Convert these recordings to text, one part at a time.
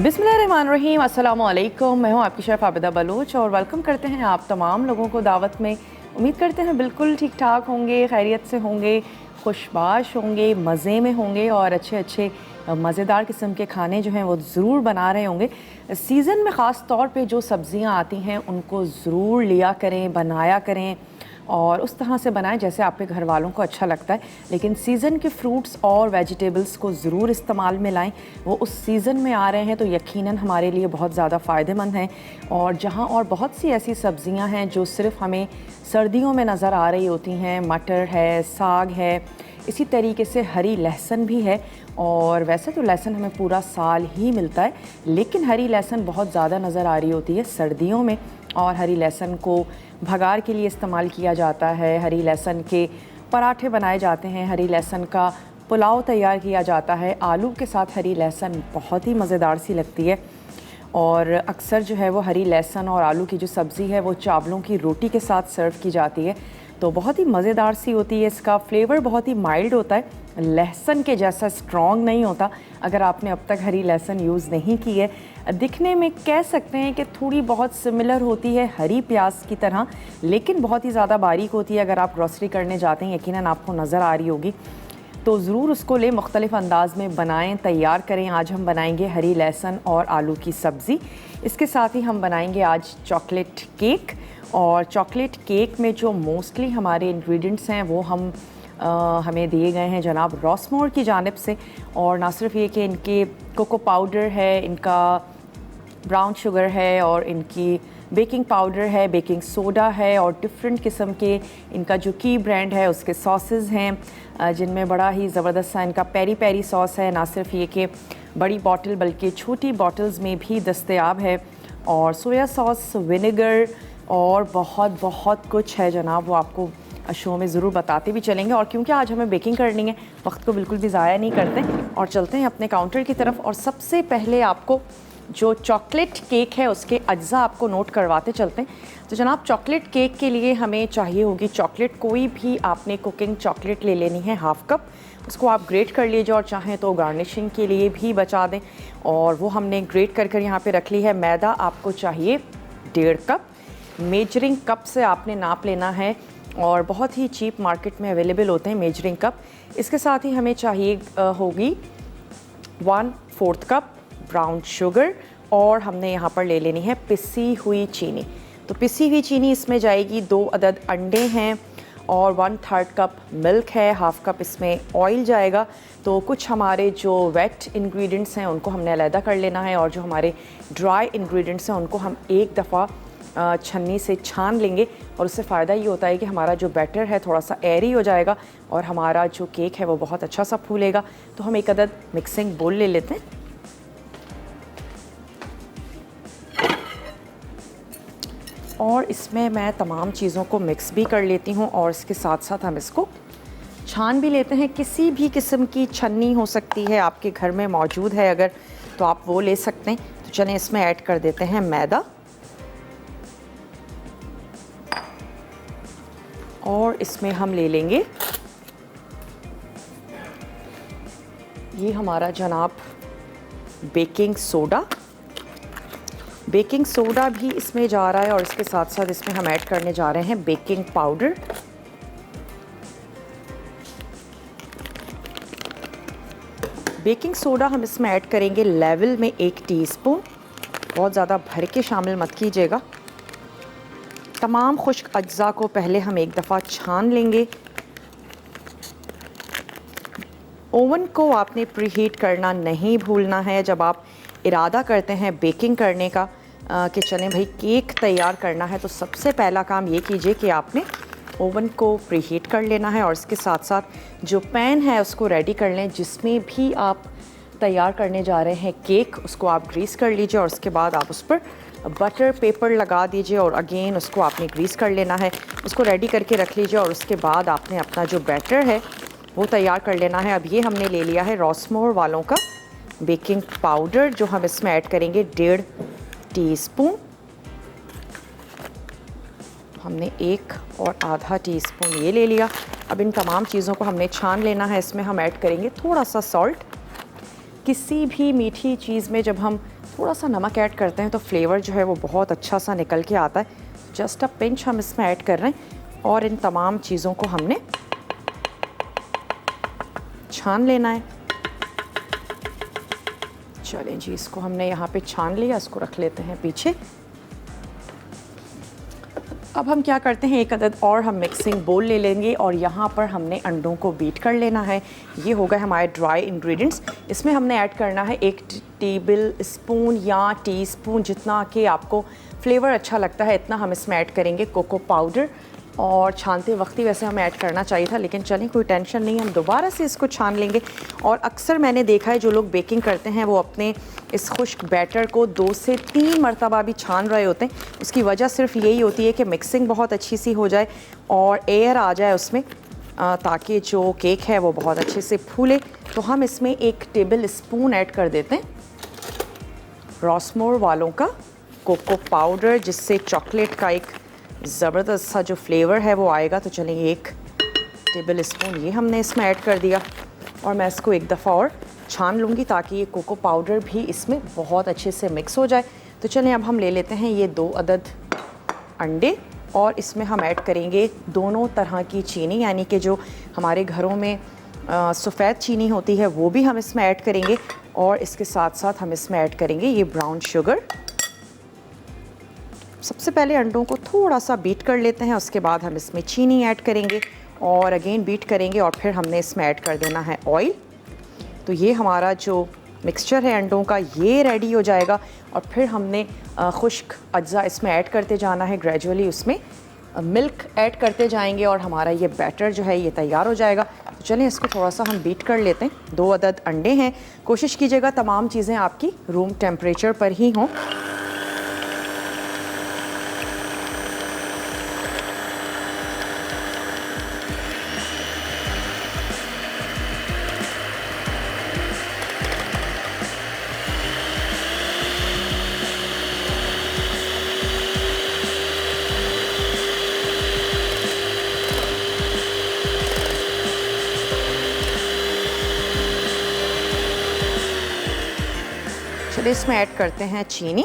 बिस्मिल्लाहिर्रहमानिर्रहीम, अस्सलामु अलैकुम। मैं हूँ आपकी शेफ़ आबिदा बलोच और वेलकम करते हैं आप तमाम लोगों को दावत में। उम्मीद करते हैं बिल्कुल ठीक ठाक होंगे, खैरियत से होंगे, खुशबाश होंगे, मज़े में होंगे और अच्छे अच्छे मज़ेदार किस्म के खाने जो हैं वो ज़रूर बना रहे होंगे। सीज़न में ख़ास तौर पे जो सब्ज़ियाँ आती हैं उनको ज़रूर लिया करें, बनाया करें और उस तरह से बनाएं जैसे आपके घर वालों को अच्छा लगता है। लेकिन सीज़न के फ्रूट्स और वेजिटेबल्स को ज़रूर इस्तेमाल में लाएं। वो उस सीज़न में आ रहे हैं तो यकीनन हमारे लिए बहुत ज़्यादा फ़ायदेमंद हैं। और जहां और बहुत सी ऐसी सब्ज़ियां हैं जो सिर्फ़ हमें सर्दियों में नज़र आ रही होती हैं, मटर है, साग है, इसी तरीके से हरी लहसुन भी है। और वैसे तो लहसुन हमें पूरा साल ही मिलता है, लेकिन हरी लहसुन बहुत ज़्यादा नज़र आ रही होती है सर्दियों में। और हरी लहसुन को भगार के लिए इस्तेमाल किया जाता है, हरी लहसुन के पराठे बनाए जाते हैं, हरी लहसुन का पुलाव तैयार किया जाता है। आलू के साथ हरी लहसुन बहुत ही मज़ेदार सी लगती है। और अक्सर जो है वो हरी लहसुन और आलू की जो सब्ज़ी है वो चावलों की रोटी के साथ सर्व की जाती है, तो बहुत ही मज़ेदार सी होती है। इसका फ्लेवर बहुत ही माइल्ड होता है, लहसुन के जैसा स्ट्रॉन्ग नहीं होता। अगर आपने अब तक हरी लहसुन यूज़ नहीं की है, दिखने में कह सकते हैं कि थोड़ी बहुत सिमिलर होती है हरी प्याज की तरह, लेकिन बहुत ही ज़्यादा बारीक होती है। अगर आप ग्रॉसरी करने जाते हैं यकीनन आपको नज़र आ रही होगी, तो ज़रूर उसको ले मुख्तलिफ़ अंदाज़ में बनाएं, तैयार करें। आज हम बनाएंगे हरी लहसुन और आलू की सब्ज़ी। इसके साथ ही हम बनाएंगे आज चॉकलेट केक। और चॉकलेट केक में जो मोस्टली हमारे इंग्रेडिएंट्स हैं वो हमें दिए गए हैं जनाब रॉसमोर की जानिब से। और ना सिर्फ ये कि इनके कोको पाउडर है, इनका ब्राउन शुगर है और इनकी बेकिंग पाउडर है, बेकिंग सोडा है और डिफरेंट किस्म के इनका जो की ब्रांड है उसके सॉसेस हैं, जिनमें बड़ा ही ज़बरदस्त सा इनका पेरी पेरी सॉस है। ना सिर्फ ये कि बड़ी बॉटल बल्कि छोटी बॉटल्स में भी दस्तयाब है। और सोया सॉस, विनेगर और बहुत बहुत कुछ है जनाब, वो आपको शो में ज़रूर बताते भी चलेंगे। और क्योंकि आज हमें बेकिंग करनी है, वक्त को बिल्कुल भी ज़ाया नहीं करते और चलते हैं अपने काउंटर की तरफ। और सबसे पहले आपको जो चॉकलेट केक है उसके अज्जा आपको नोट करवाते चलते हैं। तो जनाब चॉकलेट केक के लिए हमें चाहिए होगी चॉकलेट। कोई भी आपने कुकिंग चॉकलेट ले लेनी है, हाफ़ कप। उसको आप ग्रेट कर लीजिए और चाहें तो गार्निशिंग के लिए भी बचा दें। और वो हमने ग्रेट कर यहाँ पे रख ली है। मैदा आपको चाहिए 1.5 कप। मेजरिंग कप से आपने नाप लेना है और बहुत ही चीप मार्केट में अवेलेबल होते हैं मेजरिंग कप। इसके साथ ही हमें चाहिए होगी 1/4 कप ब्राउन शुगर और हमने यहाँ पर ले लेनी है पिसी हुई चीनी। तो पिसी हुई चीनी इसमें जाएगी, 2 अदद अंडे हैं और 1/3 कप मिल्क है, हाफ़ कप इसमें ऑयल जाएगा। तो कुछ हमारे जो वेट इंग्रेडिएंट्स हैं उनको हमने अलहदा कर लेना है और जो हमारे ड्राई इंग्रेडिएंट्स हैं उनको हम एक दफ़ा छन्नी से छान लेंगे। और उससे फ़ायदा ये होता है कि हमारा जो बैटर है थोड़ा सा एयरी हो जाएगा और हमारा जो केक है वो बहुत अच्छा सा फूलेगा। तो हम एक अदद मिक्सिंग बोल ले लेते हैं और इसमें मैं तमाम चीज़ों को मिक्स भी कर लेती हूँ और इसके साथ साथ हम इसको छान भी लेते हैं। किसी भी किस्म की छन्नी हो सकती है, आपके घर में मौजूद है अगर तो आप वो ले सकते हैं। तो चलें इसमें ऐड कर देते हैं मैदा और इसमें हम ले लेंगे ये हमारा जनाब बेकिंग सोडा। बेकिंग सोडा भी इसमें जा रहा है और इसके साथ साथ इसमें हम ऐड करने जा रहे हैं बेकिंग पाउडर। बेकिंग सोडा हम इसमें ऐड करेंगे लेवल में 1 टीस्पून। बहुत ज़्यादा भर के शामिल मत कीजिएगा। तमाम खुश्क अज्जा को पहले हम एक दफ़ा छान लेंगे। ओवन को आपने प्रीहीट करना नहीं भूलना है जब आप इरादा करते हैं बेकिंग करने का कि चलें भाई केक तैयार करना है, तो सबसे पहला काम ये कीजिए कि आपने ओवन को प्रीहीट कर लेना है और इसके साथ साथ जो पैन है उसको रेडी कर लें। जिसमें भी आप तैयार करने जा रहे हैं केक, उसको आप ग्रीस कर लीजिए और उसके बाद आप उस पर बटर पेपर लगा दीजिए और अगेन उसको आपने ग्रीस कर लेना है। उसको रेडी करके रख लीजिए और उसके बाद आपने अपना जो बैटर है वो तैयार कर लेना है। अब ये हमने ले लिया है रॉसमोर वालों का बेकिंग पाउडर, जो हम इसमें ऐड करेंगे 1.5 टीस्पून। हमने 1 और आधा टीस्पून ये ले लिया। अब इन तमाम चीज़ों को हमने छान लेना है। इसमें हम ऐड करेंगे थोड़ा सा सॉल्ट। किसी भी मीठी चीज़ में जब हम थोड़ा सा नमक ऐड करते हैं तो फ्लेवर जो है वो बहुत अच्छा सा निकल के आता है। जस्ट अ पिंच हम इसमें ऐड कर रहे हैं और इन तमाम चीज़ों को हमने छान लेना है। चलें जी, इसको हमने यहाँ पे छान लिया, इसको रख लेते हैं पीछे। अब हम क्या करते हैं, एक अदद और हम मिक्सिंग बोल ले लेंगे और यहाँ पर हमने अंडों को बीट कर लेना है। ये हो गए हमारे ड्राई इंग्रेडिएंट्स। इसमें हमने ऐड करना है 1 टेबल स्पून या टीस्पून, जितना कि आपको फ्लेवर अच्छा लगता है इतना हम इसमें ऐड करेंगे कोको पाउडर। और छानते वक्त ही वैसे हमें ऐड करना चाहिए था, लेकिन चलिए कोई टेंशन नहीं, हम दोबारा से इसको छान लेंगे। और अक्सर मैंने देखा है जो लोग बेकिंग करते हैं वो अपने इस खुश्क बैटर को 2 से 3 मरतबा भी छान रहे होते हैं। उसकी वजह सिर्फ यही होती है कि मिक्सिंग बहुत अच्छी सी हो जाए और एयर आ जाए उसमें, ताकि जो केक है वो बहुत अच्छे से फूले। तो हम इसमें 1 टेबल स्पून ऐड कर देते हैं रॉसमोर वालों का कोको पाउडर, जिससे चॉकलेट का एक ज़बरदस्त सा जो फ्लेवर है वो आएगा। तो चलिए 1 टेबल स्पून ये हमने इसमें ऐड कर दिया और मैं इसको एक दफ़ा और छान लूँगी ताकि ये कोको पाउडर भी इसमें बहुत अच्छे से मिक्स हो जाए। तो चलिए अब हम ले लेते हैं ये 2 अदद अंडे और इसमें हम ऐड करेंगे दोनों तरह की चीनी, यानी कि जो हमारे घरों में सफ़ेद चीनी होती है वो भी हम इसमें ऐड करेंगे और इसके साथ साथ हम इसमें ऐड करेंगे ये ब्राउन शुगर। सबसे पहले अंडों को थोड़ा सा बीट कर लेते हैं, उसके बाद हम इसमें चीनी ऐड करेंगे और अगेन बीट करेंगे और फिर हमने इसमें ऐड कर देना है ऑयल। तो ये हमारा जो मिक्सचर है अंडों का ये रेडी हो जाएगा और फिर हमने खुश्क अज्जा इसमें ऐड करते जाना है ग्रेजुअली, उसमें मिल्क ऐड करते जाएंगे और हमारा ये बैटर जो है ये तैयार हो जाएगा। तो चलिए इसको थोड़ा सा हम बीट कर लेते हैं। 2 अदद अंडे हैं, कोशिश कीजिएगा तमाम चीज़ें आपकी रूम टेम्परेचर पर ही हों। चलिए इसमें ऐड करते हैं चीनी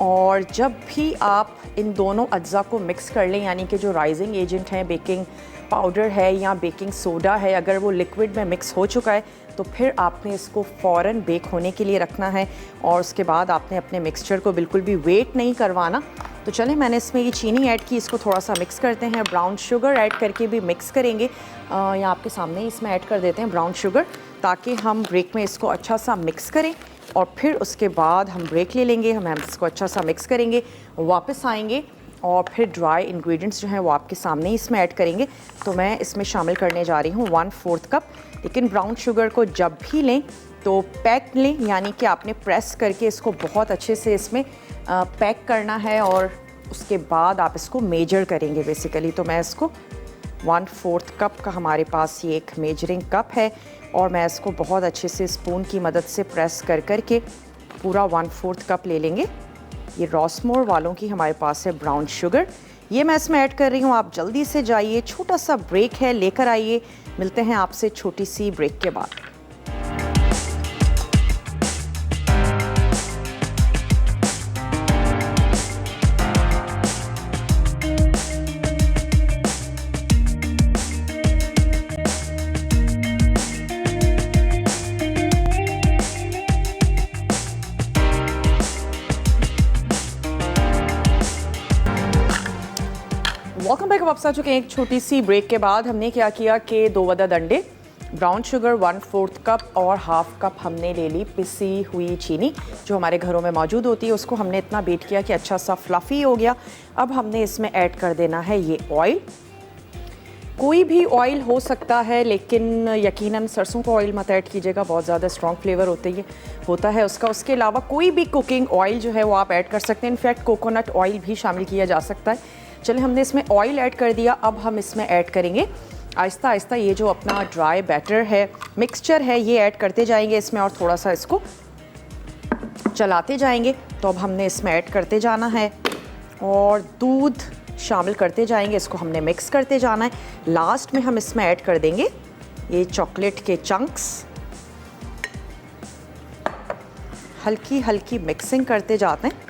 और जब भी आप इन दोनों अज्जा को मिक्स कर लें, यानी कि जो राइजिंग एजेंट है, बेकिंग पाउडर है या बेकिंग सोडा है, अगर वो लिक्विड में मिक्स हो चुका है तो फिर आपने इसको फ़ौरन बेक होने के लिए रखना है और उसके बाद आपने अपने मिक्सचर को बिल्कुल भी वेट नहीं करवाना। तो चलें मैंने इसमें ये चीनी ऐड की, इसको थोड़ा सा मिक्स करते हैं। ब्राउन शुगर ऐड करके भी मिक्स करेंगे, या आपके सामने ही इसमें ऐड कर देते हैं ब्राउन शुगर, ताकि हम ब्रेक में इसको अच्छा सा मिक्स करें और फिर उसके बाद हम ब्रेक ले लेंगे। हम इसको अच्छा सा मिक्स करेंगे, वापस आएंगे और फिर ड्राई इंग्रेडिएंट्स जो हैं वो आपके सामने ही इसमें ऐड करेंगे। तो मैं इसमें शामिल करने जा रही हूँ 1/4 कप। लेकिन ब्राउन शुगर को जब भी लें तो पैक लें, यानी कि आपने प्रेस करके इसको बहुत अच्छे से इसमें पैक करना है और उसके बाद आप इसको मेजर करेंगे बेसिकली। तो मैं इसको 1/4 कप का, हमारे पास ये एक मेजरिंग कप है और मैं इसको बहुत अच्छे से स्पून की मदद से प्रेस कर करके पूरा 1/4 कप ले लेंगे। ये रॉसमोर वालों की हमारे पास है ब्राउन शुगर, ये मैं इसमें ऐड कर रही हूँ। आप जल्दी से जाइए, छोटा सा ब्रेक है, लेकर आइए। मिलते हैं आपसे छोटी सी ब्रेक के बाद। Welcome back. वापस आ चुके हैं एक छोटी सी ब्रेक के बाद। हमने क्या किया कि 2 अदद अंडे, ब्राउन शुगर 1/4 कप और 1/2 कप हमने ले ली पिसी हुई चीनी जो हमारे घरों में मौजूद होती है। उसको हमने इतना बीट किया कि अच्छा सा फ्लफ़ी हो गया। अब हमने इसमें ऐड कर देना है ये ऑयल। कोई भी ऑयल हो सकता है, लेकिन यकीनन सरसों का ऑयल मत ऐड कीजिएगा, बहुत ज़्यादा स्ट्रॉन्ग फ्लेवर होता है उसका। उसके अलावा कोई भी कुकिंग ऑयल जो है वो आप ऐड कर सकते हैं। इनफैक्ट कोकोनट ऑयल भी शामिल किया जा सकता है। चलिए हमने इसमें ऑयल ऐड कर दिया। अब हम इसमें ऐड करेंगे आहिस्ता आहिस्ता ये जो अपना ड्राई बैटर है, मिक्सचर है, ये ऐड करते जाएंगे इसमें और थोड़ा सा इसको चलाते जाएंगे। तो अब हमने इसमें ऐड करते जाना है और दूध शामिल करते जाएंगे। इसको हमने मिक्स करते जाना है। लास्ट में हम इसमें ऐड कर देंगे ये चॉकलेट के चंक्स, हल्की हल्की मिक्सिंग करते जाते हैं।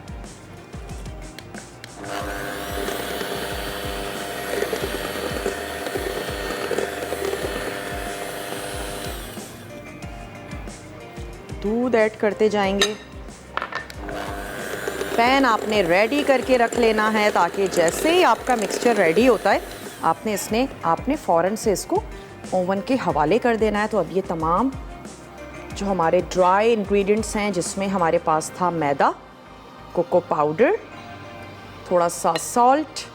दूध ऐड करते जाएंगे। पैन आपने रेडी करके रख लेना है ताकि जैसे ही आपका मिक्सचर रेडी होता है आपने फ़ौरन से इसको ओवन के हवाले कर देना है। तो अब ये तमाम जो हमारे ड्राई इंग्रेडिएंट्स हैं, जिसमें हमारे पास था मैदा, कोको पाउडर, थोड़ा सा सॉल्ट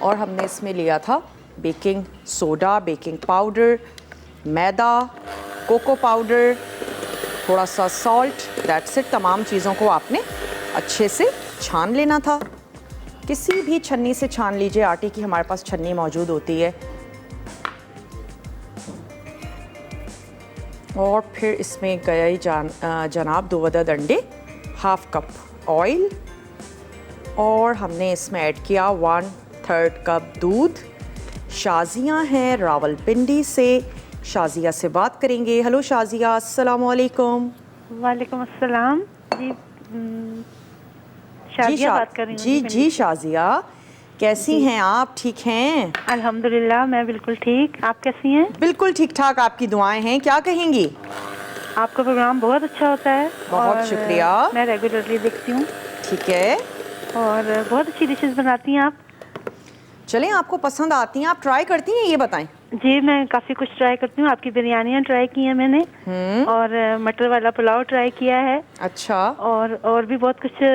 और हमने इसमें लिया था बेकिंग सोडा, बेकिंग पाउडर, मैदा, कोको पाउडर, थोड़ा सा सॉल्ट, दैट्स इट। तमाम चीज़ों को आपने अच्छे से छान लेना था। किसी भी छन्नी से छान लीजिए, आटे की हमारे पास छन्नी मौजूद होती है। और फिर इसमें गए जनाब 2 अदद अंडे, हाफ कप ऑयल और हमने इसमें ऐड किया 1/3 कप दूध। शाजिया हैं रावलपिंडी से, शाजिया से बात करेंगे। हेलो शाजिया, अस्सलाम वालेकुम। वालेकुम अस्सलाम जी। शाजिया बात कर रही हूँ। जी शाजिया, कैसी हैं आप? ठीक हैं? अल्हम्दुलिल्लाह, मैं बिल्कुल ठीक। आप कैसी हैं? बिल्कुल ठीक ठाक, आपकी दुआएं हैं। क्या कहेंगी? आपका प्रोग्राम बहुत अच्छा होता है। बहुत शुक्रिया। मैं रेगुलरली देखती हूँ। ठीक है। और बहुत अच्छी डिशेस बनाती हैं आप। चलें, आपको पसंद आती हैं, आप ट्राई करती हैं, ये बताएं। जी, मैं काफ़ी कुछ ट्राई करती हूँ। आपकी बिरयानियाँ ट्राई की हैं मैंने, और मटर वाला पुलाव ट्राई किया है। अच्छा। और भी बहुत कुछ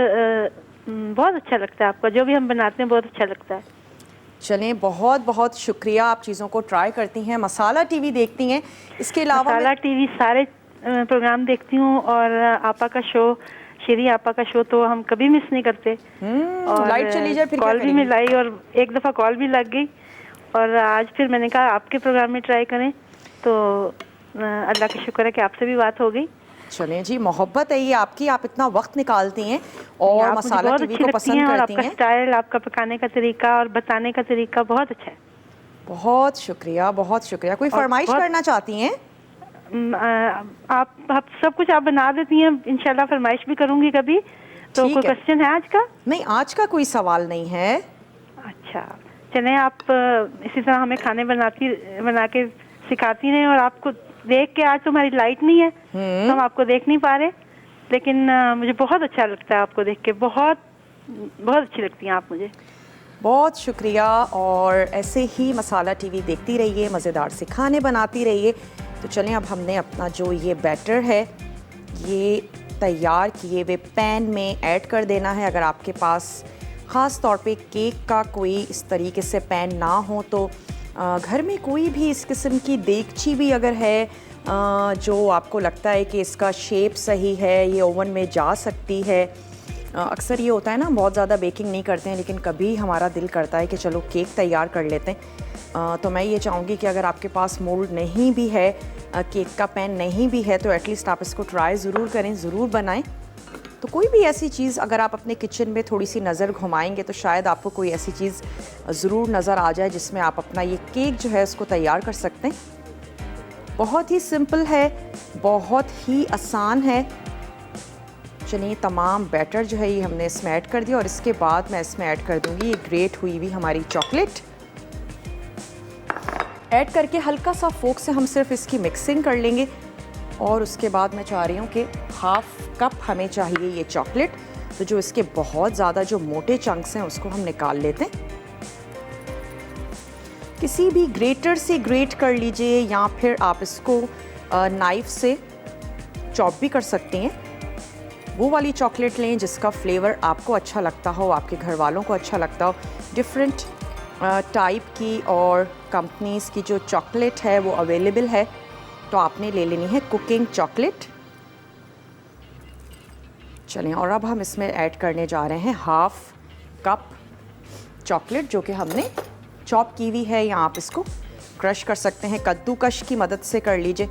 बहुत अच्छा लगता है आपका, जो भी हम बनाते हैं बहुत अच्छा लगता है। चलें, बहुत बहुत शुक्रिया, आप चीज़ों को ट्राई करती हैं। मसाला टीवी देखती हैं? इसके अलावा मसाला टीवी सारे प्रोग्राम देखती हूँ, और आपा का शो, शेरी आपा का शो तो हम कभी मिस नहीं करते। और लाइट चली जाए फिर कॉल भी मिलाई, और एक दफ़ा कॉल भी लग गई, और आज फिर मैंने कहा आपके प्रोग्राम में ट्राई करें, तो अल्लाह का शुक्र है कि आपसे भी बात हो गई। चलें जी, मोहब्बत है ये आपकी, आप इतना वक्त निकालती हैं और मसाला टीवी को पसंद करती हैं। आपका स्टाइल, आपका पकाने का तरीका और बताने का तरीका बहुत अच्छा है। बहुत शुक्रिया, बहुत शुक्रिया। कोई फरमाइश करना चाहती हैं? आप सब कुछ आप बना देती हैं, इंशाल्लाह फरमाइश भी करूंगी कभी। तो कोई क्वेश्चन है आज का? नहीं, आज का कोई सवाल नहीं है। अच्छा, चलें, आप इसी तरह हमें खाने बना के सिखाती रहें। और आपको देख के, आज तुम्हारी लाइट नहीं है तो हम आपको देख नहीं पा रहे, लेकिन मुझे बहुत अच्छा लगता है आपको देख के। बहुत बहुत अच्छी लगती हैं आप मुझे। बहुत शुक्रिया। और ऐसे ही मसाला टीवी देखती रहिए, मज़ेदार से खाने बनाती रहिए। तो चलें, अब हमने अपना जो ये बैटर है ये तैयार किए हुए पैन में ऐड कर देना है। अगर आपके पास ख़ास तौर पे केक का कोई इस तरीके से पैन ना हो तो घर में कोई भी इस किस्म की देगची भी अगर है जो आपको लगता है कि इसका शेप सही है, ये ओवन में जा सकती है। अक्सर ये होता है ना, बहुत ज़्यादा बेकिंग नहीं करते हैं, लेकिन कभी हमारा दिल करता है कि चलो केक तैयार कर लेते हैं। तो मैं ये चाहूँगी कि अगर आपके पास मोल्ड नहीं भी है, केक का पैन नहीं भी है, तो एटलीस्ट आप इसको ट्राई ज़रूर करें, ज़रूर बनाएं। तो कोई भी ऐसी चीज़ अगर आप अपने किचन में थोड़ी सी नज़र घुमाएंगे तो शायद आपको कोई ऐसी चीज़ ज़रूर नज़र आ जाए जिसमें आप अपना ये केक जो है उसको तैयार कर सकते हैं। बहुत ही सिंपल है, बहुत ही आसान है। चलिए, तमाम बैटर जो है ये हमने इसमें ऐड कर दिया, और इसके बाद मैं इसमें ऐड कर दूँगी ये ग्रेट हुई हुई हमारी चॉकलेट। ऐड करके हल्का सा फोक से हम सिर्फ इसकी मिक्सिंग कर लेंगे, और उसके बाद मैं चाह रही हूँ कि हाफ कप हमें चाहिए ये चॉकलेट। तो जो इसके बहुत ज़्यादा जो मोटे चंक्स हैं उसको हम निकाल लेते हैं। किसी भी ग्रेटर से ग्रेट कर लीजिए, या फिर आप इसको नाइफ से चॉप भी कर सकते हैं। वो वाली चॉकलेट लें जिसका फ्लेवर आपको अच्छा लगता हो, आपके घर वालों को अच्छा लगता हो। डिफरेंट टाइप की और कंपनीज़ की जो चॉकलेट है वो अवेलेबल है, तो आपने ले लेनी है कुकिंग चॉकलेट। चलें, और अब हम इसमें ऐड करने जा रहे हैं हाफ कप चॉकलेट, जो कि हमने चॉप की हुई है, या आप इसको क्रश कर सकते हैं, कद्दूकश की मदद से कर लीजिए।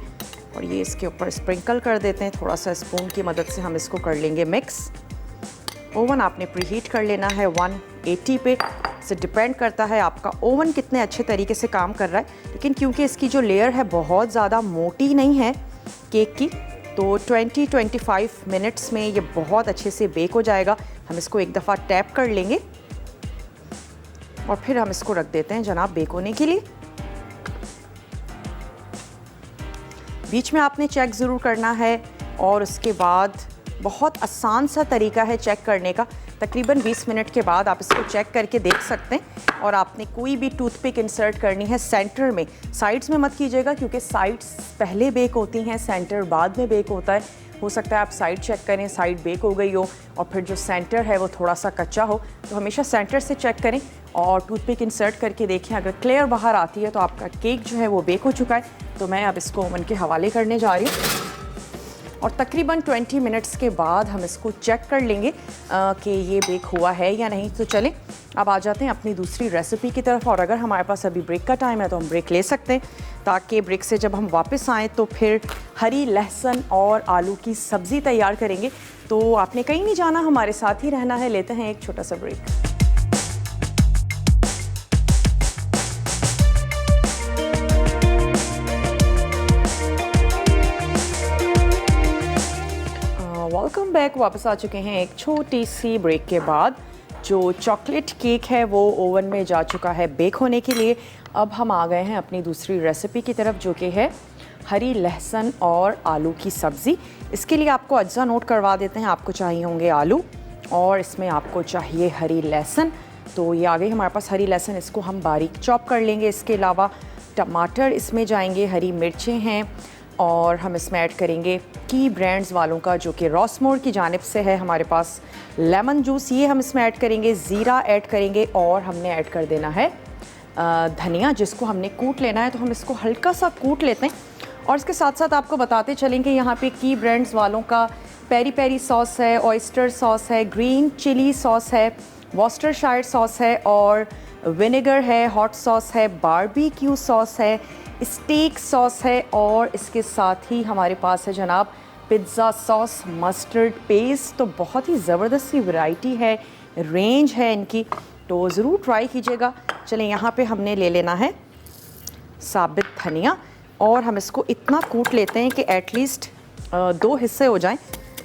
और ये इसके ऊपर स्प्रिंकल कर देते हैं, थोड़ा सा स्पून की मदद से हम इसको कर लेंगे मिक्स। ओवन आपने प्रीहीट कर लेना है 180 पे। से डिपेंड करता है आपका ओवन कितने अच्छे तरीके से काम कर रहा है, लेकिन क्योंकि इसकी जो लेयर है बहुत ज़्यादा मोटी नहीं है केक की, तो 20-25 मिनट्स में ये बहुत अच्छे से बेक हो जाएगा। हम इसको एक दफ़ा टैप कर लेंगे और फिर हम इसको रख देते हैं जनाब बेक होने के लिए। बीच में आपने चेक ज़रूर करना है और उसके बाद बहुत आसान सा तरीका है चेक करने का। तकरीबन 20 मिनट के बाद आप इसको चेक करके देख सकते हैं और आपने कोई भी टूथपिक इंसर्ट करनी है सेंटर में, साइड्स में मत कीजिएगा क्योंकि साइड्स पहले बेक होती हैं, सेंटर बाद में बेक होता है। हो सकता है आप साइड चेक करें, साइड बेक हो गई हो और फिर जो सेंटर है वो थोड़ा सा कच्चा हो, तो हमेशा सेंटर से चेक करें और टूथपिक इंसर्ट करके देखें। अगर क्लियर बाहर आती है तो आपका केक जो है वो बेक हो चुका है। तो मैं अब इसको ओवन के हवाले करने जा रही हूँ और तकरीबन 20 मिनट्स के बाद हम इसको चेक कर लेंगे कि ये बेक हुआ है या नहीं। तो चलें अब आ जाते हैं अपनी दूसरी रेसिपी की तरफ। और अगर हमारे पास अभी ब्रेक का टाइम है तो हम ब्रेक ले सकते हैं, ताकि ब्रेक से जब हम वापस आएँ तो फिर हरी लहसुन और आलू की सब्ज़ी तैयार करेंगे। तो आपने कहीं नहीं जाना, हमारे साथ ही रहना है। लेते हैं एक छोटा सा ब्रेक। Welcome back. वापस आ चुके हैं एक छोटी सी ब्रेक के बाद। जो चॉकलेट केक है वो ओवन में जा चुका है बेक होने के लिए। अब हम आ गए हैं अपनी दूसरी रेसिपी की तरफ, जो कि है हरी लहसुन और आलू की सब्ज़ी। इसके लिए आपको अज्जा नोट करवा देते हैं। आपको चाहिए होंगे आलू और इसमें आपको चाहिए हरी लहसुन। तो ये आ गई हमारे पास हरी लहसुन, इसको हम बारीक चॉप कर लेंगे। इसके अलावा टमाटर इसमें जाएंगे, हरी मिर्चें हैं और हम इसमें ऐड करेंगे की ब्रांड्स वालों का, जो कि रॉसमोर की जानिब से है हमारे पास, लेमन जूस, ये हम इसमें ऐड करेंगे। ज़ीरा ऐड करेंगे और हमने ऐड कर देना है धनिया, जिसको हमने कूट लेना है। तो हम इसको हल्का सा कूट लेते हैं और इसके साथ साथ आपको बताते चलेंगे यहाँ पे की ब्रांड्स वालों का पेरी पेरी सॉस है, ऑयस्टर सॉस है, ग्रीन चिली सॉस है, वॉस्टरशायर सॉस है और विनेगर है, हॉट सॉस है, बारबेक्यू सॉस है, स्टेक सॉस है और इसके साथ ही हमारे पास है जनाब पिज़्ज़ा सॉस, मस्टर्ड पेस्ट। तो बहुत ही ज़बरदस्त सी वैरायटी है, रेंज है इनकी, तो ज़रूर ट्राई कीजिएगा। चलें यहाँ पे हमने ले लेना है साबित धनिया और हम इसको इतना कूट लेते हैं कि एटलीस्ट 2 हिस्से हो जाएं।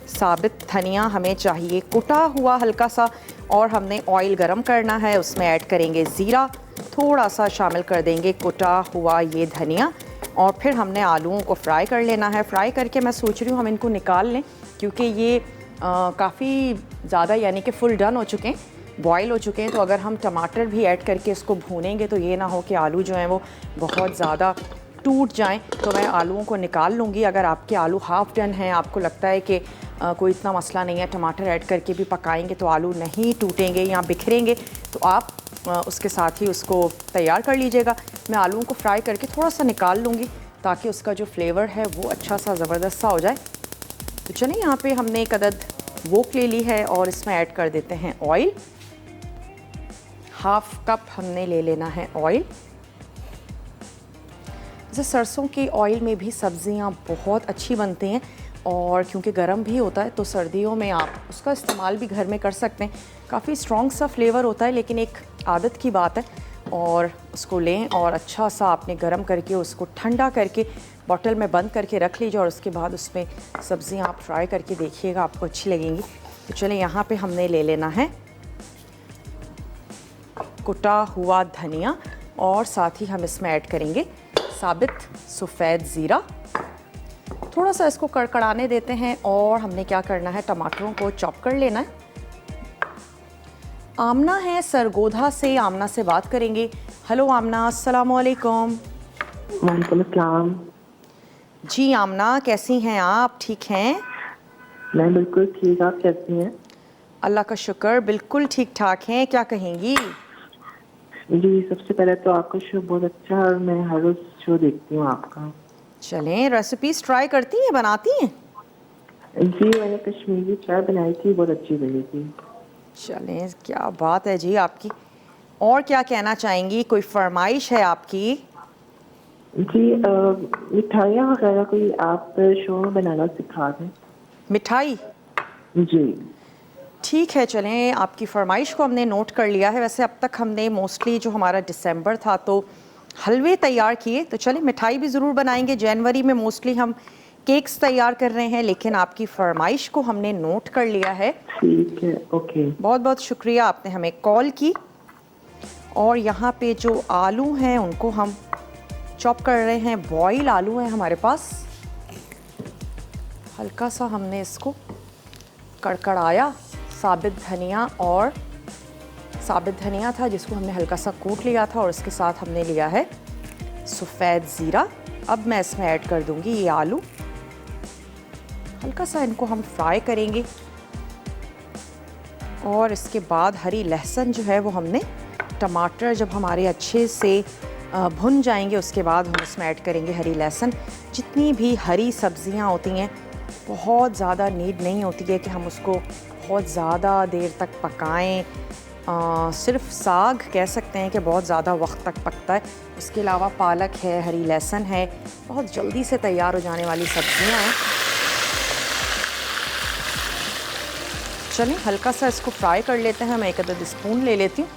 साबित धनिया हमें चाहिए कुटा हुआ हल्का सा और हमने ऑयल गरम करना है, उसमें ऐड करेंगे ज़ीरा, थोड़ा सा शामिल कर देंगे कुटा हुआ ये धनिया और फिर हमने आलूओं को फ्राई कर लेना है। फ्राई करके मैं सोच रही हूँ हम इनको निकाल लें क्योंकि ये काफ़ी ज़्यादा यानी कि फुल डन हो चुके हैं, बॉयल हो चुके हैं। तो अगर हम टमाटर भी ऐड करके इसको भूनेंगे तो ये ना हो कि आलू जो हैं वो बहुत ज़्यादा टूट जाएं। तो मैं आलूओं को निकाल लूँगी। अगर आपके आलू हाफ़ डन हैं, आपको लगता है कि कोई इतना मसला नहीं है, टमाटर ऐड करके भी पकाएंगे तो आलू नहीं टूटेंगे या बिखरेंगे, तो आप उसके साथ ही उसको तैयार कर लीजिएगा। मैं आलूओं को फ्राई करके थोड़ा सा निकाल लूँगी ताकि उसका जो फ्लेवर है वो अच्छा सा ज़बरदस्त सा हो जाए। तो चलिए यहाँ पे हमने एक अदद वोक ले ली है और इसमें ऐड कर देते हैं ऑयल। 1/2 कप हमने ले लेना है ऑयल। जैसे सरसों के ऑयल में भी सब्ज़ियाँ बहुत अच्छी बनती हैं और क्योंकि गर्म भी होता है तो सर्दियों में आप उसका इस्तेमाल भी घर में कर सकते हैं। काफ़ी स्ट्रॉन्ग सा फ्लेवर होता है, लेकिन एक आदत की बात है। और उसको लें और अच्छा सा आपने गर्म करके उसको ठंडा करके बॉटल में बंद करके रख लीजिए और उसके बाद उसमें सब्ज़ियाँ आप फ्राई करके देखिएगा, आपको अच्छी लगेंगी। तो चलें यहाँ पे हमने ले लेना है कुटा हुआ धनिया और साथ ही हम इसमें ऐड करेंगे साबित सफ़ेद ज़ीरा। थोड़ा सा इसको कड़कड़ाने देते हैं और हमने क्या करना है, टमाटरों को चॉप कर लेना है। आमना है सरगोधा से, आमना से बात करेंगे। हेलो आमना, अस्सलाम वालेकुम। वालेकुम अस्सलाम। जी आमना, कैसी हैं आप? ठीक हैं? मैं बिल्कुल ठीक, आप कैसी हैं? अल्लाह का शुक्र, बिल्कुल ठीक ठाक हैं। क्या कहेंगी? जी सबसे पहले तो आपका शो बहुत अच्छा है और मैं हर रोज़ शो देखती हूँ आपका। चलें, रेसिपीज़ ट्राई करती हैं, बनाती हैं? जी मैंने कश्मीरी चाय बनाई थी, बहुत अच्छी बनी थी। चलें, क्या बात है जी आपकी। और क्या कहना चाहेंगी, कोई फरमाइश है आपकी? जी मिठाइयाँ वगैरह कोई आप शो में बनाना सिखा दें। मिठाई? जी ठीक है, चलें, आपकी फरमाइश को हमने नोट कर लिया है। वैसे अब तक हमने मोस्टली जो हमारा दिसंबर था तो हलवे तैयार किए, तो चलें मिठाई भी ज़रूर बनाएंगे। जनवरी में मोस्टली हम केक्स तैयार कर रहे हैं, लेकिन आपकी फरमाइश को हमने नोट कर लिया है। ठीक है, ओके। बहुत बहुत शुक्रिया, आपने हमें कॉल की। और यहाँ पे जो आलू हैं उनको हम चॉप कर रहे हैं। बॉयल आलू हैं हमारे पास। हल्का सा हमने इसको कड़कड़ाया। साबित धनिया था जिसको हमने हल्का सा कूट लिया था, और इसके साथ हमने लिया है सफ़ेद ज़ीरा। अब मैं इसमें ऐड कर दूंगी ये आलू। हल्का सा इनको हम फ्राई करेंगे, और इसके बाद हरी लहसुन जो है वो हमने, टमाटर जब हमारे अच्छे से भुन जाएंगे उसके बाद हम इसमें ऐड करेंगे हरी लहसुन। जितनी भी हरी सब्जियां होती हैं बहुत ज़्यादा नीड नहीं होती है कि हम उसको बहुत ज़्यादा देर तक पकाएं। सिर्फ साग कह सकते हैं कि बहुत ज़्यादा वक्त तक पकता है। उसके अलावा पालक है, हरी लहसुन है, बहुत जल्दी से तैयार हो जाने वाली सब्जियां हैं। चलिए हल्का सा इसको फ्राई कर लेते हैं। मैं एक आधा स्पून ले लेती हूँ।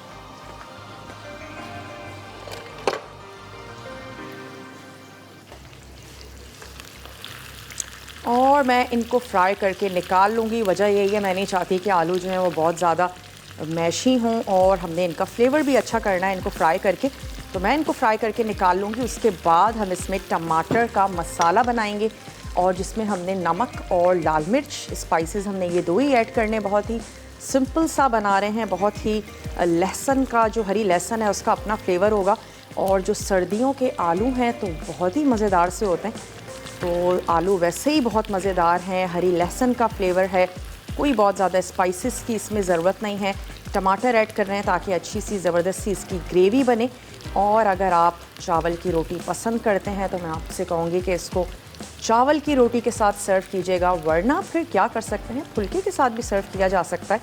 और मैं इनको फ्राई करके निकाल लूँगी। वजह यही है, मैं नहीं चाहती कि आलू जो हैं वो बहुत ज़्यादा मैशी हों, और हमने इनका फ्लेवर भी अच्छा करना है इनको फ्राई करके। तो मैं इनको फ्राई करके निकाल लूँगी। उसके बाद हम इसमें टमाटर का मसाला बनाएंगे, और जिसमें हमने नमक और लाल मिर्च स्पाइसेस हमने ये दो ही ऐड करने। बहुत ही सिंपल सा बना रहे हैं। बहुत ही लहसुन का, जो हरी लहसुन है उसका अपना फ्लेवर होगा, और जो सर्दियों के आलू हैं तो बहुत ही मज़ेदार से होते हैं। तो आलू वैसे ही बहुत मज़ेदार हैं। हरी लहसुन का फ्लेवर है, कोई बहुत ज़्यादा स्पाइसेस की इसमें ज़रूरत नहीं है। टमाटर ऐड कर रहे हैं ताकि अच्छी सी ज़बरदस्त सी इसकी ग्रेवी बने। और अगर आप चावल की रोटी पसंद करते हैं तो मैं आपसे कहूँगी कि इसको चावल की रोटी के साथ सर्व कीजिएगा, वरना फिर क्या कर सकते हैं, फुल्के के साथ भी सर्व किया जा सकता है।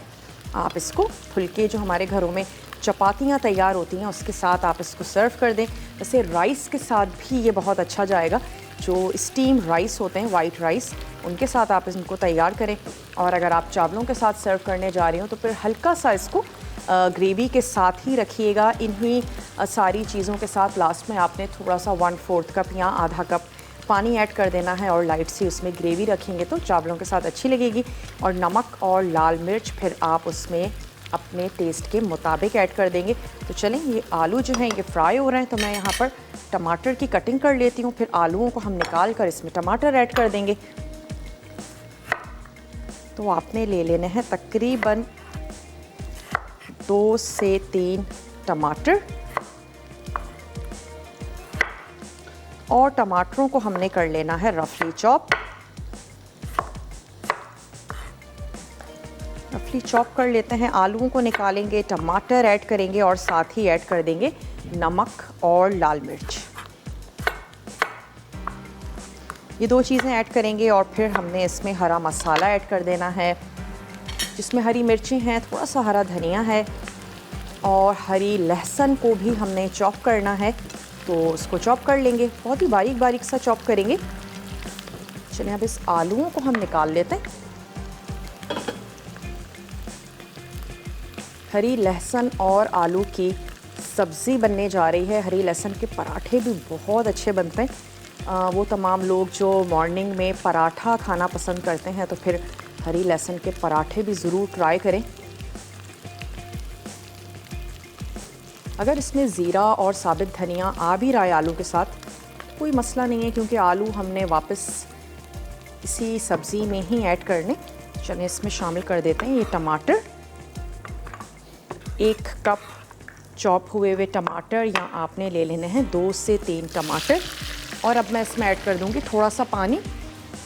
आप इसको फुल्के, जो हमारे घरों में चपातियाँ तैयार होती हैं, उसके साथ आप इसको सर्व कर दें। वैसे राइस के साथ भी ये बहुत अच्छा जाएगा। जो स्टीम राइस होते हैं, वाइट राइस, उनके साथ आप इनको तैयार करें। और अगर आप चावलों के साथ सर्व करने जा रही हो तो फिर हल्का सा इसको ग्रेवी के साथ ही रखिएगा। इन्हीं सारी चीज़ों के साथ लास्ट में आपने थोड़ा सा 1/4 कप या आधा कप पानी ऐड कर देना है, और लाइट सी उसमें ग्रेवी रखेंगे तो चावलों के साथ अच्छी लगेगी। और नमक और लाल मिर्च फिर आप उसमें अपने टेस्ट के मुताबिक ऐड कर देंगे। तो चलें, ये आलू जो हैं ये फ्राई हो रहे हैं, तो मैं यहाँ पर टमाटर की कटिंग कर लेती हूँ। फिर आलूओं को हम निकाल कर इसमें टमाटर ऐड कर देंगे। तो आपने ले लेने हैं तकरीबन 2 से 3 टमाटर, और टमाटरों को हमने कर लेना है रफली चॉप। रफली चॉप कर लेते हैं। आलूओं को निकालेंगे, टमाटर ऐड करेंगे, और साथ ही ऐड कर देंगे नमक और लाल मिर्च। ये दो चीज़ें ऐड करेंगे, और फिर हमने इसमें हरा मसाला ऐड कर देना है, जिसमें हरी मिर्चें हैं, थोड़ा सा हरा धनिया है, और हरी लहसुन को भी हमने चॉप करना है। तो उसको चॉप कर लेंगे, बहुत ही बारीक बारीक सा चॉप करेंगे। चलिए अब इस आलूओं को हम निकाल लेते हैं। हरी लहसुन और आलू की सब्ज़ी बनने जा रही है। हरी लहसुन के पराठे भी बहुत अच्छे बनते हैं। वो तमाम लोग जो मॉर्निंग में पराठा खाना पसंद करते हैं तो फिर हरी लहसुन के पराठे भी ज़रूर ट्राई करें। अगर इसमें ज़ीरा और साबित धनिया आ भी रहा है आलू के साथ, कोई मसला नहीं है, क्योंकि आलू हमने वापस इसी सब्ज़ी में ही ऐड करने। चलिए इसमें शामिल कर देते हैं ये टमाटर। 1 कप चॉप हुए हुए टमाटर, या आपने ले लेने हैं 2 से 3 टमाटर। और अब मैं इसमें ऐड कर दूंगी थोड़ा सा पानी,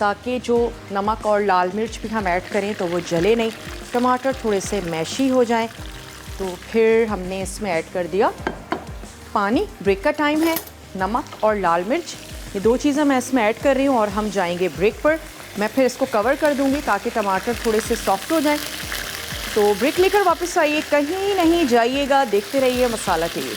ताकि जो नमक और लाल मिर्च भी हम ऐड करें तो वो जले नहीं, टमाटर थोड़े से मैशी हो जाएं। तो फिर हमने इसमें ऐड कर दिया पानी। ब्रेक का टाइम है। नमक और लाल मिर्च, ये 2 चीज़ें मैं इसमें ऐड कर रही हूँ, और हम जाएंगे ब्रेक पर। मैं फिर इसको कवर कर दूंगी ताकि टमाटर थोड़े से सॉफ्ट हो जाएं। तो ब्रेक लेकर वापस आइए, कहीं नहीं जाइएगा, देखते रहिए मसाला टीवी।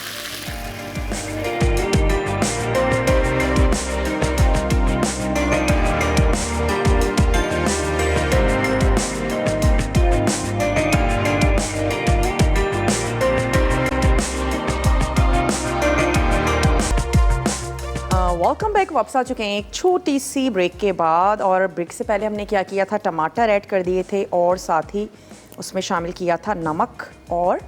वेलकम बैक वापस आ चुके हैं एक छोटी सी ब्रेक के बाद। और ब्रेक से पहले हमने क्या किया था, टमाटर ऐड कर दिए थे और साथ ही उसमें शामिल किया था नमक और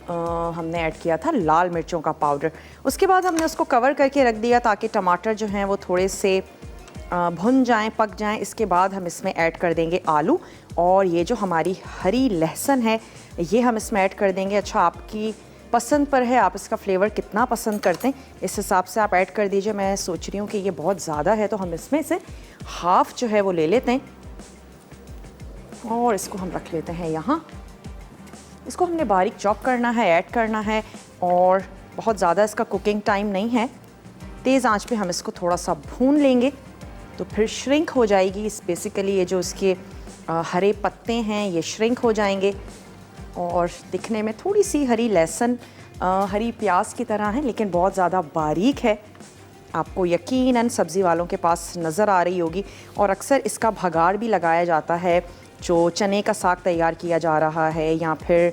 हमने ऐड किया था लाल मिर्चों का पाउडर। उसके बाद हमने उसको कवर करके रख दिया ताकि टमाटर जो हैं वो थोड़े से भुन जाएं, पक जाएं। इसके बाद हम इसमें ऐड कर देंगे आलू और ये जो हमारी हरी लहसुन है ये हम इसमें ऐड कर देंगे। अच्छा, आपकी पसंद पर है, आप इसका फ्लेवर कितना पसंद करते हैं इस हिसाब से आप ऐड कर दीजिए। मैं सोच रही हूँ कि ये बहुत ज़्यादा है तो हम इसमें से हाफ़ जो है वो ले लेते हैं और इसको हम रख लेते हैं यहाँ। इसको हमने बारीक चॉप करना है, ऐड करना है और बहुत ज़्यादा इसका कुकिंग टाइम नहीं है। तेज़ आंच पे हम इसको थोड़ा सा भून लेंगे तो फिर श्रिंक हो जाएगी। इस बेसिकली ये जो इसके हरे पत्ते हैं ये श्रिंक हो जाएंगे और दिखने में थोड़ी सी हरी लहसुन हरी प्याज की तरह है लेकिन बहुत ज़्यादा बारीक है। आपको यकीनन सब्ज़ी वालों के पास नज़र आ रही होगी। और अक्सर इसका भगाड़ भी लगाया जाता है जो चने का साग तैयार किया जा रहा है या फिर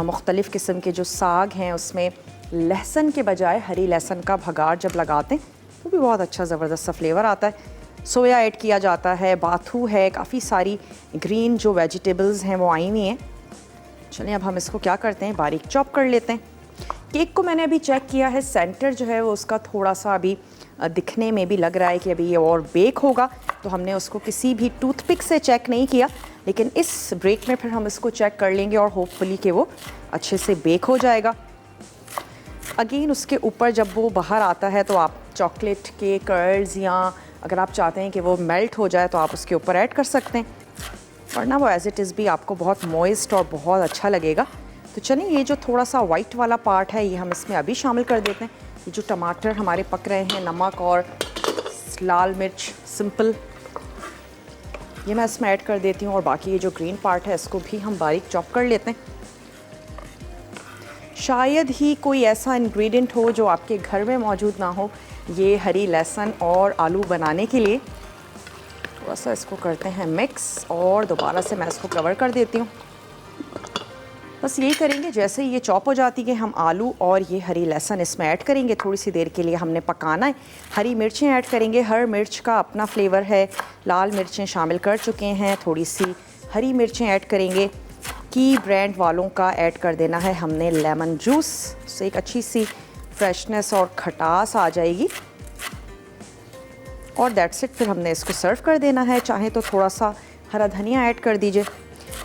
मुख्तलिफ़ किस्म के जो साग हैं उसमें लहसुन के बजाय हरी लहसुन का भगाड़ जब लगाते हैं तो भी बहुत अच्छा ज़बरदस्त सा फ्लेवर आता है। सोया ऐड किया जाता है, बाथू है, काफ़ी सारी ग्रीन जो वेजिटेबल्स हैं वो आई हुई हैं। चलिए अब हम इसको क्या करते हैं, बारीक चॉप कर लेते हैं। केक को मैंने अभी चेक किया है, सेंटर जो है वो उसका थोड़ा सा अभी दिखने में भी लग रहा है कि अभी ये और बेक होगा, तो हमने उसको किसी भी टूथपिक से चेक नहीं किया। लेकिन इस ब्रेक में फिर हम इसको चेक कर लेंगे और होपफुली कि वो अच्छे से बेक हो जाएगा। अगेन उसके ऊपर जब वो बाहर आता है तो आप चॉकलेट के कर्ल्स या अगर आप चाहते हैं कि वो मेल्ट हो जाए तो आप उसके ऊपर ऐड कर सकते हैं, वरना वो एज़ इट इज़ भी आपको बहुत मॉइस्ट और बहुत अच्छा लगेगा। तो चलिए ये जो थोड़ा सा वाइट वाला पार्ट है ये हम इसमें अभी शामिल कर देते हैं। ये जो टमाटर हमारे पक रहे हैं, नमक और लाल मिर्च सिंपल ये मैं इसमें ऐड कर देती हूँ और बाकी ये जो ग्रीन पार्ट है इसको भी हम बारीक चॉप कर लेते हैं। शायद ही कोई ऐसा इंग्रेडिएंट हो जो आपके घर में मौजूद ना हो ये हरी लहसुन और आलू बनाने के लिए। थोड़ा सा इसको करते हैं मिक्स और दोबारा से मैं इसको कवर कर देती हूँ। बस यही करेंगे, जैसे ही ये चॉप हो जाती है हम आलू और ये हरी लहसुन इसमें ऐड करेंगे। थोड़ी सी देर के लिए हमने पकाना है। हरी मिर्चें ऐड करेंगे, हर मिर्च का अपना फ्लेवर है। लाल मिर्चें शामिल कर चुके हैं, थोड़ी सी हरी मिर्चें ऐड करेंगे। की ब्रांड वालों का ऐड कर देना है हमने लेमन जूस, उससे एक अच्छी सी फ्रेशनेस और खटास आ जाएगी। और दैट्स इट, फिर हमने इसको सर्व कर देना है। चाहे तो थोड़ा सा हरा धनिया ऐड कर दीजिए।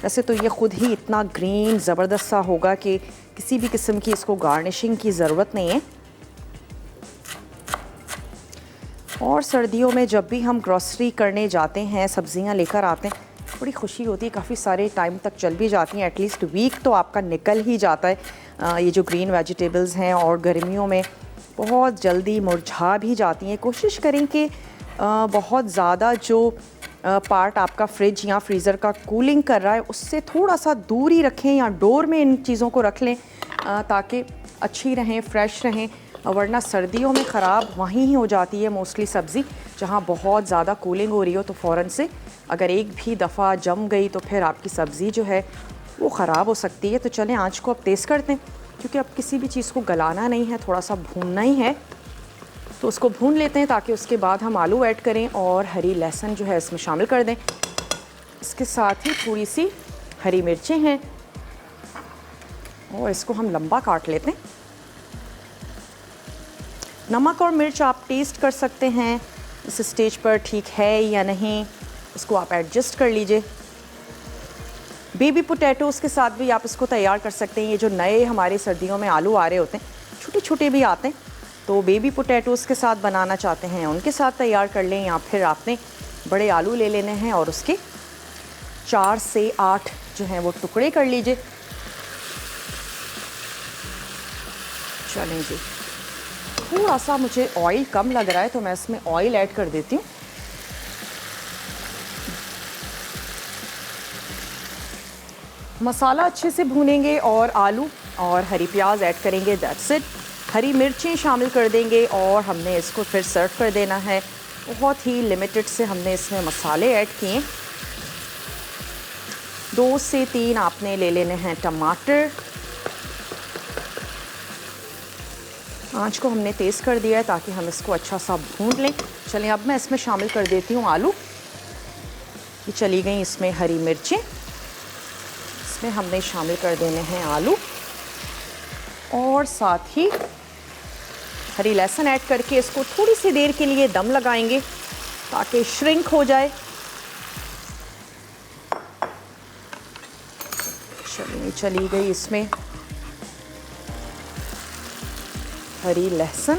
वैसे तो ये ख़ुद ही इतना ग्रीन ज़बरदस्त सा होगा कि किसी भी किस्म की इसको गार्निशिंग की ज़रूरत नहीं है। और सर्दियों में जब भी हम ग्रॉसरी करने जाते हैं, सब्जियां लेकर आते हैं, बड़ी खुशी होती है, काफ़ी सारे टाइम तक चल भी जाती हैं, एटलीस्ट वीक तो आपका निकल ही जाता है। ये जो ग्रीन वेजिटेबल्स हैं और गर्मियों में बहुत जल्दी मुरझा भी जाती हैं। कोशिश करें कि बहुत ज़्यादा जो पार्ट आपका फ्रिज या फ्रीज़र का कूलिंग कर रहा है उससे थोड़ा सा दूर ही रखें या डोर में इन चीज़ों को रख लें ताकि अच्छी रहें, फ्रेश रहें। वरना सर्दियों में ख़राब वहीं ही हो जाती है मोस्टली सब्ज़ी, जहाँ बहुत ज़्यादा कूलिंग हो रही हो तो फ़ौरन से अगर एक भी दफ़ा जम गई तो फिर आपकी सब्ज़ी जो है वो ख़राब हो सकती है। तो चलें आँच को अब तेज़ करते हैं, क्योंकि अब किसी भी चीज़ को गलाना नहीं है, थोड़ा सा भूनना ही है। तो उसको भून लेते हैं ताकि उसके बाद हम आलू ऐड करें और हरी लहसुन जो है इसमें शामिल कर दें। इसके साथ ही थोड़ी सी हरी मिर्चें हैं और इसको हम लंबा काट लेते हैं। नमक और मिर्च आप टेस्ट कर सकते हैं इस स्टेज पर ठीक है या नहीं, इसको आप एडजस्ट कर लीजिए। बेबी पोटैटोज़ के साथ भी आप इसको तैयार कर सकते हैं। ये जो नए हमारे सर्दियों में आलू आ रहे होते हैं, छोटे छोटे भी आते हैं, तो बेबी पोटैटोज़ के साथ बनाना चाहते हैं उनके साथ तैयार कर लें, या फिर आपने बड़े आलू ले लेने हैं और उसके 4 से 8 जो हैं वो टुकड़े कर लीजिए। चलें जी, थोड़ा सा मुझे ऑयल कम लग रहा है तो मैं इसमें ऑयल ऐड कर देती हूँ। मसाला अच्छे से भूनेंगे और आलू और हरी प्याज ऐड करेंगे, दैट्स इट। हरी मिर्चें शामिल कर देंगे और हमने इसको फिर सर्व कर देना है। बहुत ही लिमिटेड से हमने इसमें मसाले ऐड किए। 2 से 3 आपने ले लेने हैं टमाटर, आँच को हमने तेज़ कर दिया है ताकि हम इसको अच्छा सा भून लें। चलें अब मैं इसमें शामिल कर देती हूँ आलू। ये चली गई इसमें हरी मिर्चें, इसमें हमने शामिल कर देने हैं आलू और साथ ही हरी लहसुन ऐड करके इसको थोड़ी सी देर के लिए दम लगाएंगे ताकि श्रिंक हो जाए। चली गई इसमें हरी लहसुन,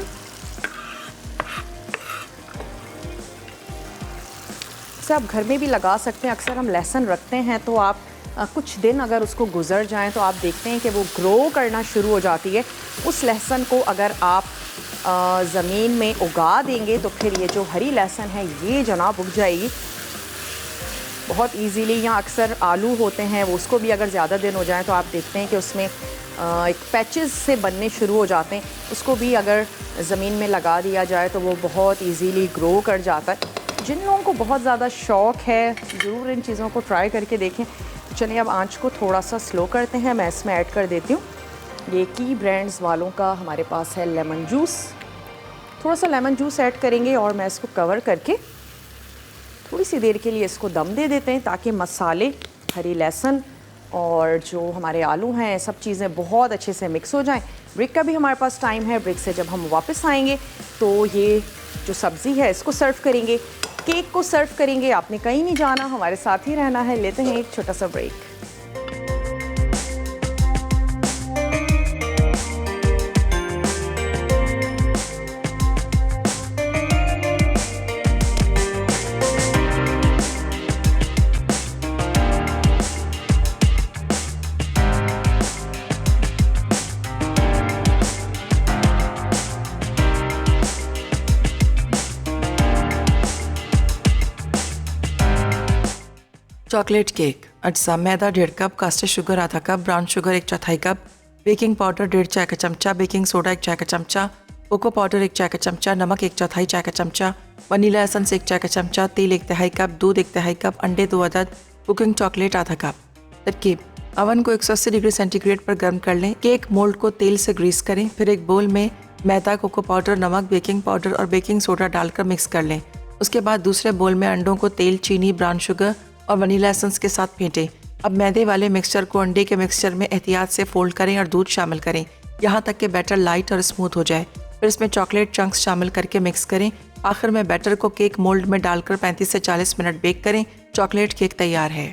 इसे आप घर में भी लगा सकते हैं। अक्सर हम लहसुन रखते हैं तो आप कुछ दिन अगर उसको गुजर जाएं तो आप देखते हैं कि वो ग्रो करना शुरू हो जाती है। उस लहसुन को अगर आप ज़मीन में उगा देंगे तो फिर ये जो हरी लहसुन है ये जनाब उग जाएगी बहुत इजीली। यहाँ अक्सर आलू होते हैं वो उसको भी अगर ज़्यादा दिन हो जाए तो आप देखते हैं कि उसमें एक पैचेस से बनने शुरू हो जाते हैं। उसको भी अगर ज़मीन में लगा दिया जाए तो वो बहुत इजीली ग्रो कर जाता है। जिन लोगों को बहुत ज़्यादा शौक़ है ज़रूर इन चीज़ों को ट्राई करके देखें। चलिए अब आंच को थोड़ा सा स्लो करते हैं। मैं इसमें ऐड कर देती हूँ ये की ब्रांड्स वालों का हमारे पास है लेमन जूस। थोड़ा सा लेमन जूस ऐड करेंगे और मैं इसको कवर करके थोड़ी सी देर के लिए इसको दम दे देते हैं ताकि मसाले, हरी लहसुन और जो हमारे आलू हैं सब चीज़ें बहुत अच्छे से मिक्स हो जाएं। ब्रेक का भी हमारे पास टाइम है। ब्रेक से जब हम वापस आएंगे तो ये जो सब्ज़ी है इसको सर्व करेंगे, केक को सर्व करेंगे। आपने कहीं नहीं जाना, हमारे साथ ही रहना है। लेते हैं एक छोटा सा ब्रेक। चॉकलेट केक अज्जा मैदा 1.5 कप, कास्टर शुगर आधा cup, brown sugar 1/4 cup, baking powder 1.5 चाय का चमचा, बेकिंग सोडा 1 चाय का चमचा, कोको पाउडर 1 चाय का चमचा, नमक 1/4 चाय का चमचा, वनीला एसेंस 1 चाय का चमचा, तेल 1/3 कप, दूध 1/3 कप, अंडे 2 अदद, कुकिंग चॉकलेट आधा कप। तरकीब: अवन को 180 डिग्री सेंटीग्रेड पर गर्म कर लें। केक मोल्ड को तेल से ग्रीस करें। फिर एक बोल में मैदा, कोको पाउडर, नमक, बेकिंग पाउडर और बेकिंग सोडा डालकर मिक्स कर लें। उसके बाद दूसरे बोल में अंडों को तेल, चीनी, ब्राउन शुगर और वनीला एसेंस के साथ फेंटें। अब मैदे वाले मिक्सचर को अंडे के मिक्सचर में एहतियात से फोल्ड करें और दूध शामिल करें यहाँ तक कि बैटर लाइट और स्मूथ हो जाए। फिर इसमें चॉकलेट चंक्स शामिल करके मिक्स करें। आखिर में बैटर को केक मोल्ड में डालकर 35 से 40 मिनट बेक करें। चॉकलेट केक तैयार है।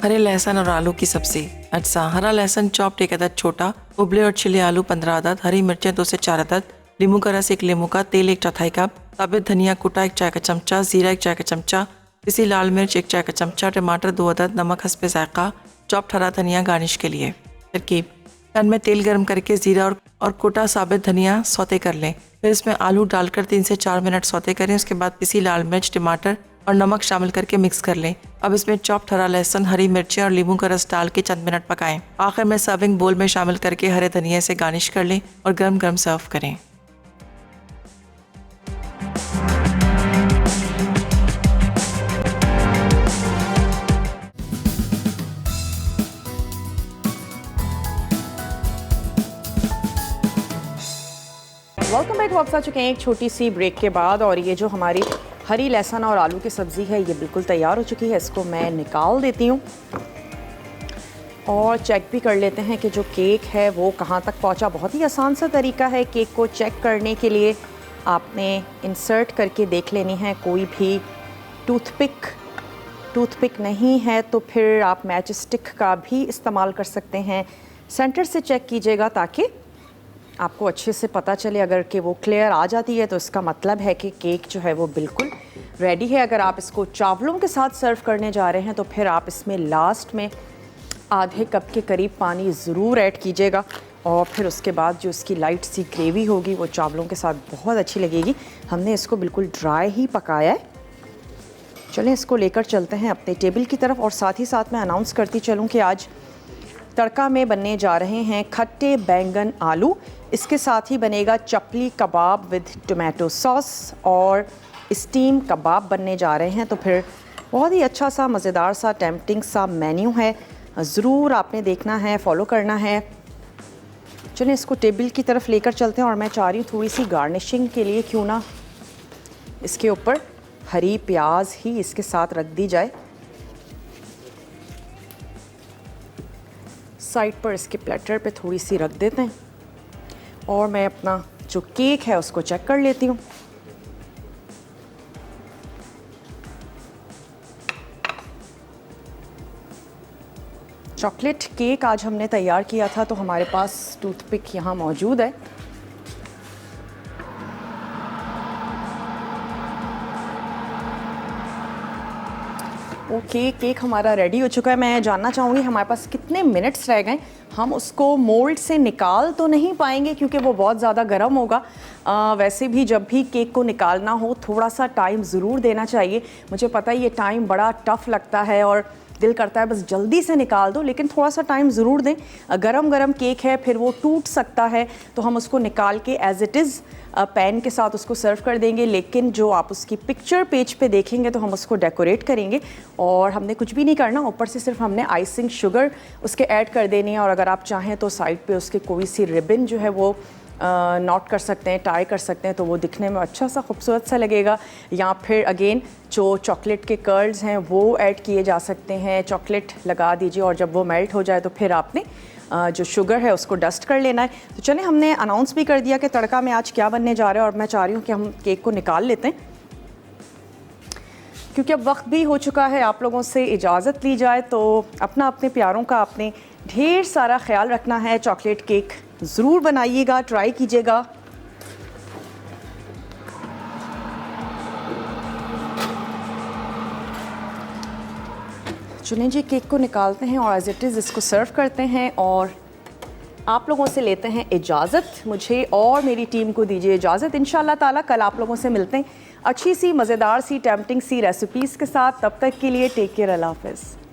हरे लहसुन और आलू की सब्जी अज्जा: हरा लहसुन चॉप्ड 1 अदद छोटा, उबले और छिले आलू 15 अदद, हरी मिर्चें 2 से 4 अदद, नींबू का रस 1 नींबू का, तेल 1/4 कप, साबित धनिया कुटा 1 चाय का चमचा, जीरा 1 चाय का चमचा, पिसी लाल मिर्च 1 चाय का चमचा, टमाटर 2 अदद, नमक हस्बे जायका, चॉप्ड हरा धनिया गार्निश के लिए। तरकीब: पैन में तेल गर्म करके जीरा और कुटा साबित धनिया सौते कर लें। फिर इसमें आलू डालकर 3 से 4 मिनट सौते करें। उसके बाद पिसी लाल मिर्च, टमाटर और नमक शामिल करके मिक्स कर लें। अब इसमें चॉप्ड हरा लहसुन, हरी मिर्चें और नींबू का रस डाल के चंद मिनट पकाएं। आखिर में सर्विंग बोल में शामिल करके हरे धनिया से गार्निश कर लें और गर्म गर्म सर्व करें। Welcome back. वापस आ चुके हैं एक छोटी सी ब्रेक के बाद और ये जो हमारी हरी लहसुन और आलू की सब्ज़ी है ये बिल्कुल तैयार हो चुकी है। इसको मैं निकाल देती हूँ और चेक भी कर लेते हैं कि जो केक है वो कहाँ तक पहुँचा। बहुत ही आसान सा तरीका है केक को चेक करने के लिए। आपने इंसर्ट करके देख लेनी है कोई भी टूथपिक नहीं है तो फिर आप मैच स्टिक का भी इस्तेमाल कर सकते हैं। सेंटर से चेक कीजिएगा ताकि आपको अच्छे से पता चले। अगर कि वो क्लियर आ जाती है तो इसका मतलब है कि केक जो है वो बिल्कुल रेडी है। अगर आप इसको चावलों के साथ सर्व करने जा रहे हैं तो फिर आप इसमें लास्ट में आधे कप के करीब पानी ज़रूर ऐड कीजिएगा और फिर उसके बाद जो इसकी लाइट सी ग्रेवी होगी वो चावलों के साथ बहुत अच्छी लगेगी। हमने इसको बिल्कुल ड्राई ही पकाया है। चलें इसको लेकर चलते हैं अपने टेबल की तरफ और साथ ही साथ मैं अनाउंस करती चलूँ कि आज तड़का में बनने जा रहे हैं खट्टे बैंगन आलू। इसके साथ ही बनेगा चपली कबाब विद टोमेटो सॉस और स्टीम कबाब बनने जा रहे हैं। तो फिर बहुत ही अच्छा सा मज़ेदार सा टेम्पटिंग सा मेन्यू है। ज़रूर आपने देखना है, फॉलो करना है। चलिए इसको टेबल की तरफ लेकर चलते हैं और मैं चाह रही हूँ थोड़ी सी गार्निशिंग के लिए क्यों ना इसके ऊपर हरी प्याज ही इसके साथ रख दी जाए। साइड पर इसके प्लेटर पे थोड़ी सी रख देते हैं और मैं अपना जो केक है उसको चेक कर लेती हूँ। चॉकलेट केक आज हमने तैयार किया था तो हमारे पास टूथपिक यहाँ मौजूद है। ओके, केक हमारा रेडी हो चुका है। मैं जानना चाहूँगी हमारे पास कितने मिनट्स रह गए। हम उसको मोल्ड से निकाल तो नहीं पाएंगे क्योंकि वो बहुत ज़्यादा गर्म होगा। वैसे भी जब भी केक को निकालना हो थोड़ा सा टाइम ज़रूर देना चाहिए। मुझे पता है ये टाइम बड़ा टफ़ लगता है और दिल करता है बस जल्दी से निकाल दो, लेकिन थोड़ा सा टाइम ज़रूर दें। गरम गरम केक है, फिर वो टूट सकता है, तो हम उसको निकाल के एज़ इट इज़ पैन के साथ उसको सर्व कर देंगे। लेकिन जो आप उसकी पिक्चर पेज पे देखेंगे तो हम उसको डेकोरेट करेंगे और हमने कुछ भी नहीं करना, ऊपर से सिर्फ हमने आइसिंग शुगर उसके ऐड कर देनी है। और अगर आप चाहें तो साइड पे उसके कोई सी रिबन जो है वो नॉट कर सकते हैं, टाई कर सकते हैं, तो वो दिखने में अच्छा सा खूबसूरत सा लगेगा। या फिर अगेन जो चॉकलेट के कर्ल्स हैं वो ऐड किए जा सकते हैं। चॉकलेट लगा दीजिए और जब वो मेल्ट हो जाए तो फिर आपने जो शुगर है उसको डस्ट कर लेना है। तो चलें, हमने अनाउंस भी कर दिया कि तड़का में आज क्या बनने जा रहा है और मैं चाह रही हूँ कि हम केक को निकाल लेते हैं क्योंकि अब वक्त भी हो चुका है आप लोगों से इजाज़त ली जाए। तो अपने प्यारों का आपने ढेर सारा ख्याल रखना है। चॉकलेट केक ज़रूर बनाइएगा, ट्राई कीजिएगा। चुनें जी, केक को निकालते हैं और एज इट इज़ इसको सर्व करते हैं और आप लोगों से लेते हैं इजाज़त। मुझे और मेरी टीम को दीजिए इजाज़त। इंशाल्लाह ताला कल आप लोगों से मिलते हैं अच्छी सी, मज़ेदार सी, टेम्पटिंग सी रेसिपीज़ के साथ। तब तक के लिए टेक केयर, अल्लाह हाफ़िज़।